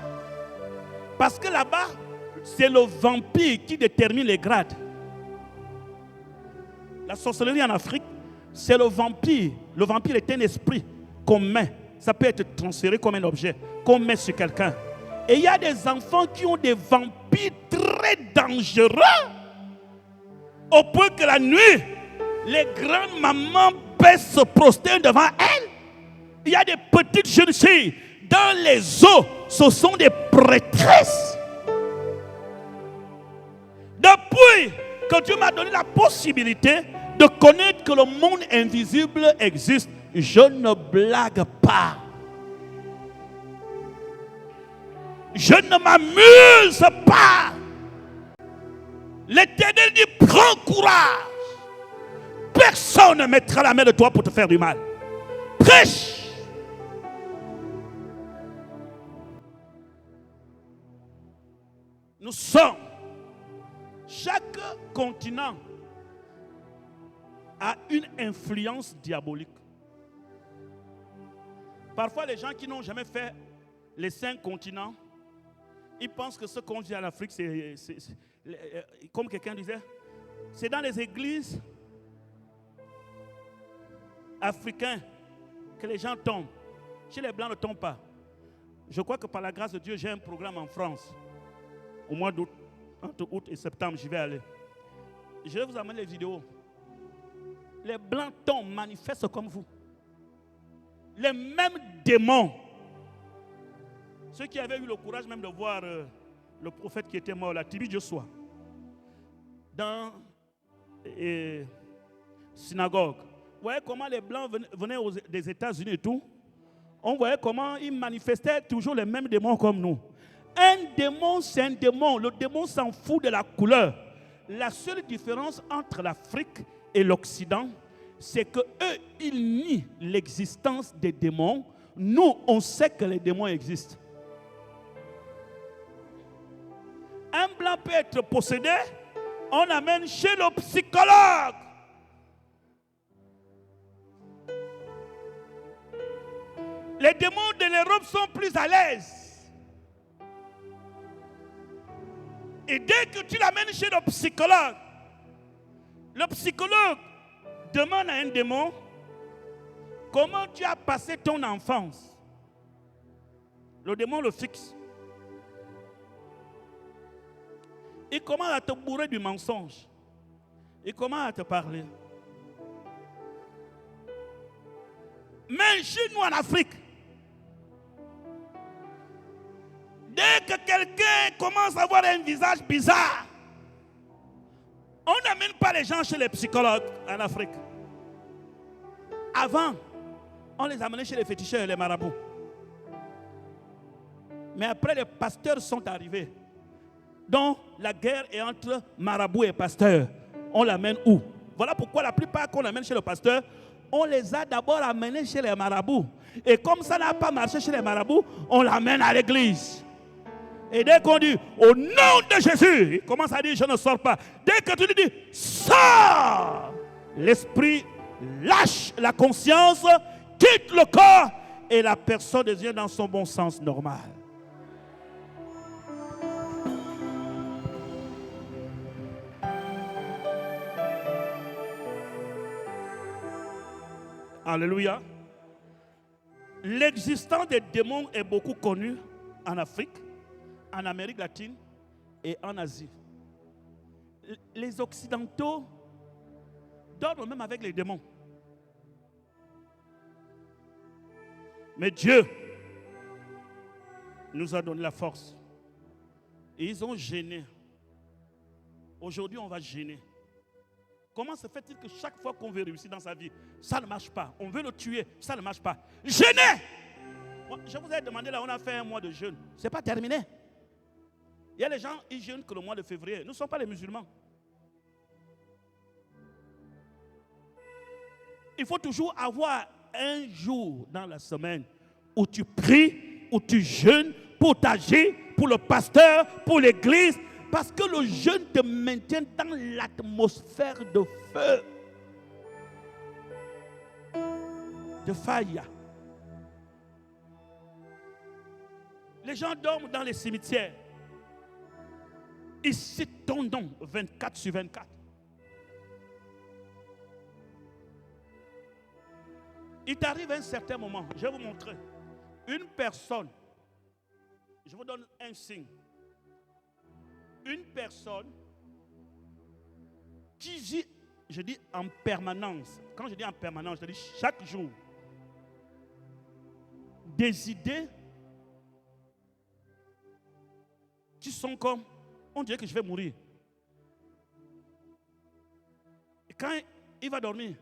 Parce que là-bas, c'est le vampire qui détermine les grades. La sorcellerie en Afrique, c'est le vampire. Le vampire est un esprit qu'on met. Ça peut être transféré comme un objet, qu'on met sur quelqu'un. Et il y a des enfants qui ont des vampires très dangereux. Au point que la nuit, les grandes mamans baissent se prosternent devant elles. Il y a des petites jeunes filles. Dans les eaux, ce sont des prêtresses. Depuis que Dieu m'a donné la possibilité de connaître que le monde invisible existe, je ne blague pas. Je ne m'amuse pas. L'Éternel dit, prends courage. Personne ne mettra la main de toi pour te faire du mal. Prêche. Nous sommes, chaque continent a une influence diabolique. Parfois, les gens qui n'ont jamais fait les 5 continents, ils pensent que ce qu'on vit en Afrique, c'est comme quelqu'un disait, c'est dans les églises africaines que les gens tombent. Chez les Blancs ne tombent pas. Je crois que par la grâce de Dieu, j'ai un programme en France. Au mois d'août, entre août et septembre, j'y vais aller. Je vais vous amener les vidéos. Les Blancs tombent, manifestent comme vous. Les mêmes démons. Ceux qui avaient eu le courage même de voir le prophète qui était mort, la Tibi Joshua, dans synagogue. Vous voyez comment les Blancs venaient des États-Unis et tout. On voyait comment ils manifestaient toujours les mêmes démons comme nous. Un démon, c'est un démon. Le démon s'en fout de la couleur. La seule différence entre l'Afrique et l'Occident, c'est qu'eux, ils nient l'existence des démons. Nous, on sait que les démons existent. Un blanc peut être possédé, on amène chez le psychologue. Les démons de l'Europe sont plus à l'aise. Et dès que tu l'amènes chez le psychologue demande à un démon comment tu as passé ton enfance. Le démon le fixe. Il commence à te bourrer du mensonge. Il commence à te parler. Mais chez nous en Afrique, dès que quelqu'un commence à avoir un visage bizarre, on n'amène pas les gens chez les psychologues en Afrique. Avant, on les amenait chez les féticheurs et les marabouts. Mais après, les pasteurs sont arrivés. Donc, la guerre est entre marabouts et pasteurs. On l'amène où? Voilà pourquoi la plupart qu'on amène chez le pasteur, on les a d'abord amenés chez les marabouts. Et comme ça n'a pas marché chez les marabouts, on l'amène à l'église. Et dès qu'on dit au nom de Jésus, il commence à dire je ne sors pas. Dès que tu lui dis sors, l'esprit lâche la conscience, quitte le corps et la personne devient dans son bon sens normal. Alléluia. L'existence des démons est beaucoup connue en Afrique, en Amérique latine et en Asie. Les Occidentaux dorment même avec les démons. Mais Dieu nous a donné la force. Et ils ont gêné. Aujourd'hui, on va gêner. Comment se fait-il que chaque fois qu'on veut réussir dans sa vie, ça ne marche pas? On veut le tuer, ça ne marche pas. Gêner! Je vous ai demandé là, on a fait un mois de jeûne. Ce n'est pas terminé. Il y a les gens, ils jeûnent que le mois de février. Nous ne sommes pas les musulmans. Il faut toujours avoir un jour dans la semaine où tu pries, où tu jeûnes pour t'agir, pour le pasteur, pour l'église. Parce que le jeûne te maintient dans l'atmosphère de feu, de faille. Les gens dorment dans les cimetières. Ils citent ton nom 24 sur 24. Il t'arrive un certain moment, je vais vous montrer. Une personne, je vous donne un signe. Une personne qui vit, je dis en permanence. Quand je dis en permanence, je dis chaque jour. Des idées qui sont comme, on dirait que je vais mourir. Et quand il va dormir,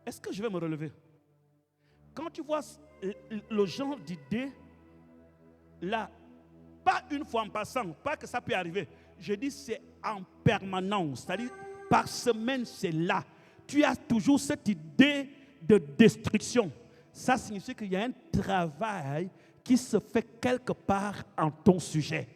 est-ce que je vais me relever? Quand tu vois le genre d'idée, là, pas une fois en passant, pas que ça peut arriver. Je dis c'est en permanence. C'est-à-dire, par semaine, c'est là. Tu as toujours cette idée de destruction. Ça signifie qu'il y a un travail qui se fait quelque part en ton sujet.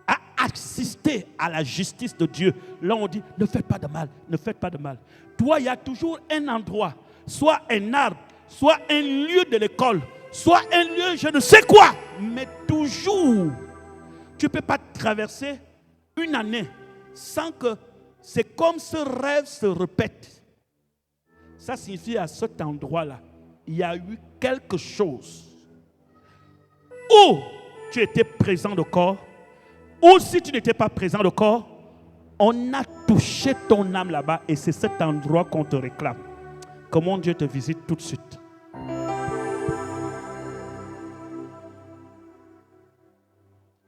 À assister à la justice de Dieu. Là, on dit, ne faites pas de mal, ne faites pas de mal. Toi, il y a toujours un endroit, soit un arbre, soit un lieu de l'école, soit un lieu, je ne sais quoi, mais toujours, tu ne peux pas traverser une année sans que c'est comme ce rêve se répète. Ça signifie à cet endroit-là, il y a eu quelque chose où tu étais présent de corps, ou si tu n'étais pas présent de corps, on a touché ton âme là-bas et c'est cet endroit qu'on te réclame. Comment Dieu te visite tout de suite.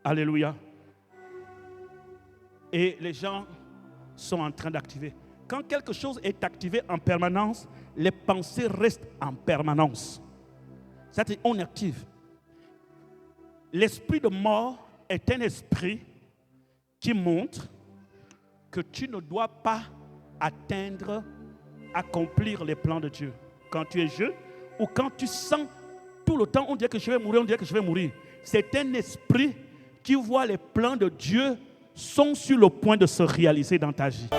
Alléluia. Et les gens sont en train d'activer. Quand quelque chose est activé en permanence, les pensées restent en permanence. C'est-à-dire, on active. L'esprit de mort est un esprit qui montre que tu ne dois pas atteindre, accomplir les plans de Dieu. Quand tu es jeune ou quand tu sens tout le temps, on dirait que je vais mourir, on dirait que je vais mourir. C'est un esprit qui voit les plans de Dieu sont sur le point de se réaliser dans ta vie.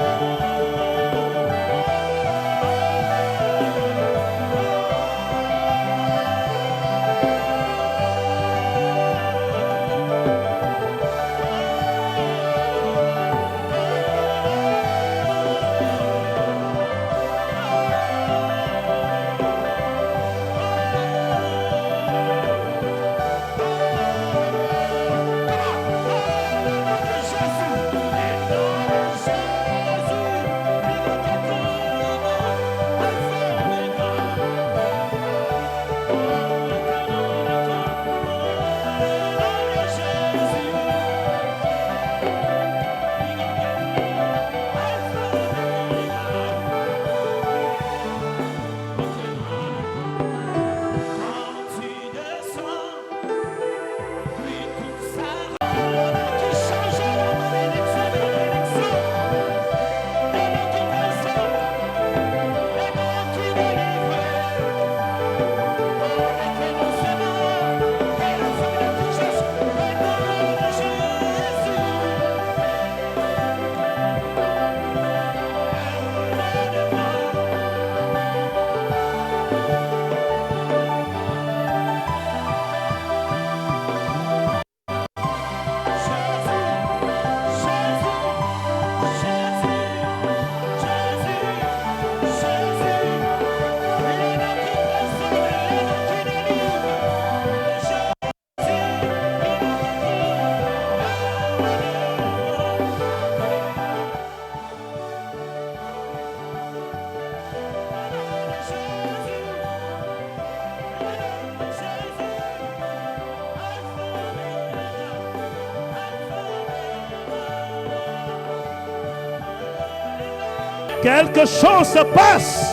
Quelque chose se passe.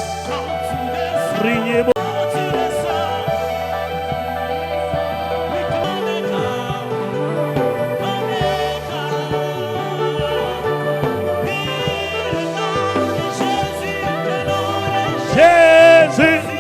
Priez. Jésus.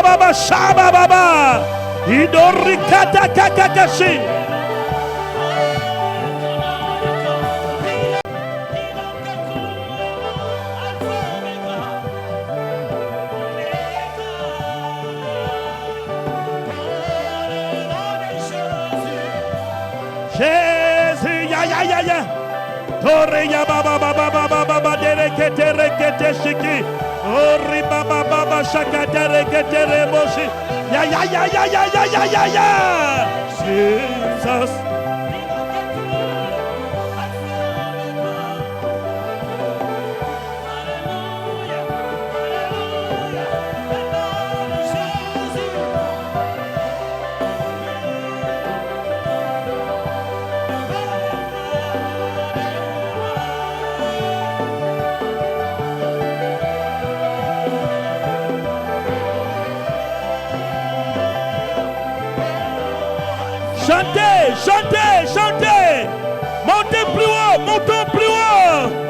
Baba Shaba Baba Idorikata Kakakashi. Jésus, ya. Tore ya baba baba derekete shiki. Ori baba shakatere ketere boshi. Ya. Jesus. Chantez. Montez plus haut, montons plus haut.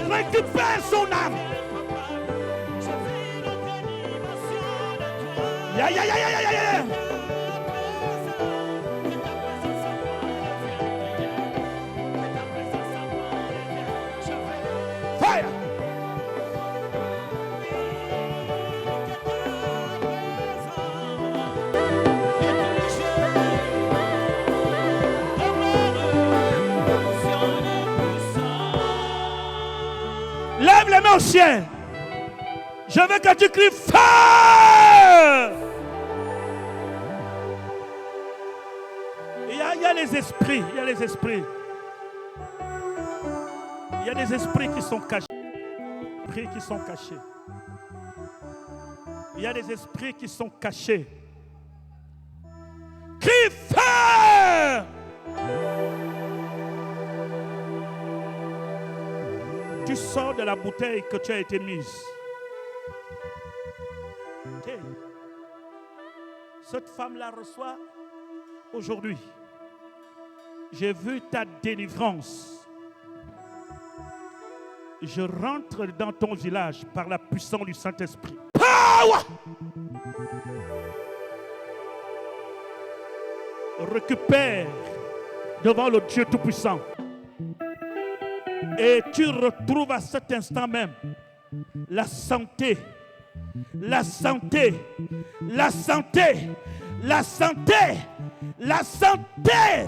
Récupère son âme. Ya, ya, ya, ya, ya, ya, ya. Fire. Lève les mains au ciel. Je veux que tu cries feu. Il y a les esprits, il y a les esprits. Il y a des esprits qui sont cachés. Qui sont cachés. Il y a des esprits qui sont cachés. Crie feu. Tu sors de la bouteille que tu as été mise. Okay. Cette femme-là reçoit aujourd'hui. J'ai vu ta délivrance. Je rentre dans ton village par la puissance du Saint-Esprit. Power! Récupère devant le Dieu Tout-Puissant. Et tu retrouves à cet instant même la santé, la santé, la santé, la santé, la santé.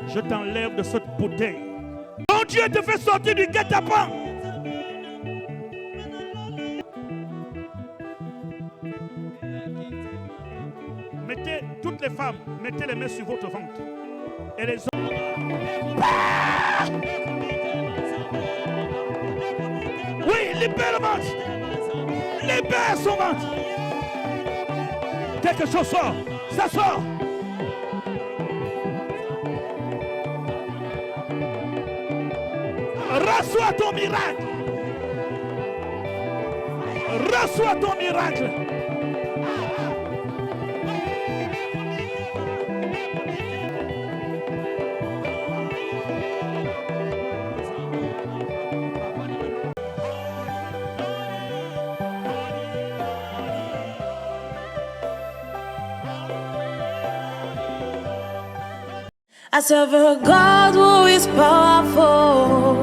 Je t'enlève de cette bouteille. Ton Dieu te fait sortir du guet-apens. Mettez, toutes les femmes, mettez les mains sur votre ventre. Et les hommes. Ah! Oui, libère le ventre. Libère son ventre. Quelque chose sort. Ça sort. Reçois ton miracle. Reçois ton miracle. I serve a God who is powerful.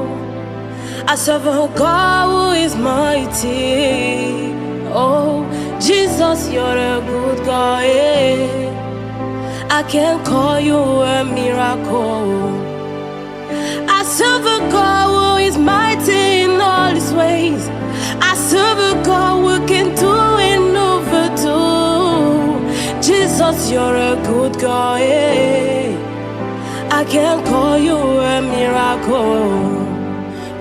I serve a God who is mighty. Oh, Jesus, you're a good God. Yeah. I can call you a miracle. I serve a God who is mighty in all his ways. I serve a God who can do and overdo. Jesus, you're a good God. Yeah. I can call you a miracle.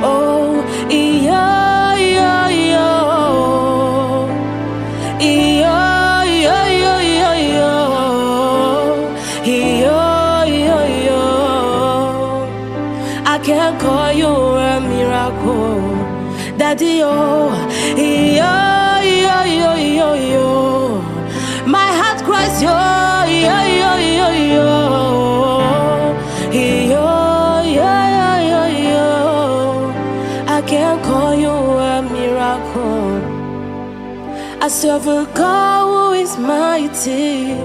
Oh, yeah, yeah, yeah. Yeah, yeah, yeah, yeah, yeah. Yeah, yeah, yeah. I can call you a miracle. Daddy, oh, yeah, yeah, yeah, yeah, yeah. My heart cries, yeah, yeah, yeah, yeah, yeah. I can call you a miracle. I serve a God who is mighty.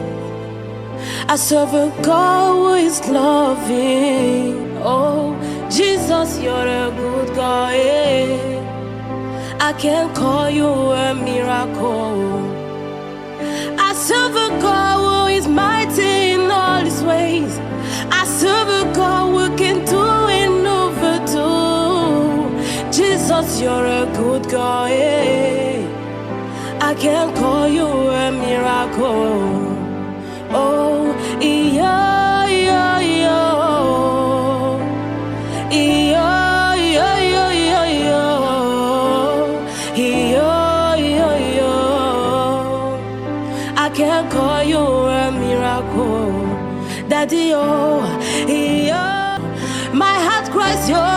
I serve a God who is loving. Oh, Jesus, you're a good God. Yeah. I can call you a miracle. I serve a God who is mighty in all his ways. I serve a God who can do and overdo. Jesus, you're a good God. Yeah. I can call you a miracle. Oh, yeah, yeah, yeah. Yeah, yeah, yeah, yeah, yeah. Yeah, yeah, yeah. I can call you a miracle. Daddy, oh, yeah. My heart cries, oh.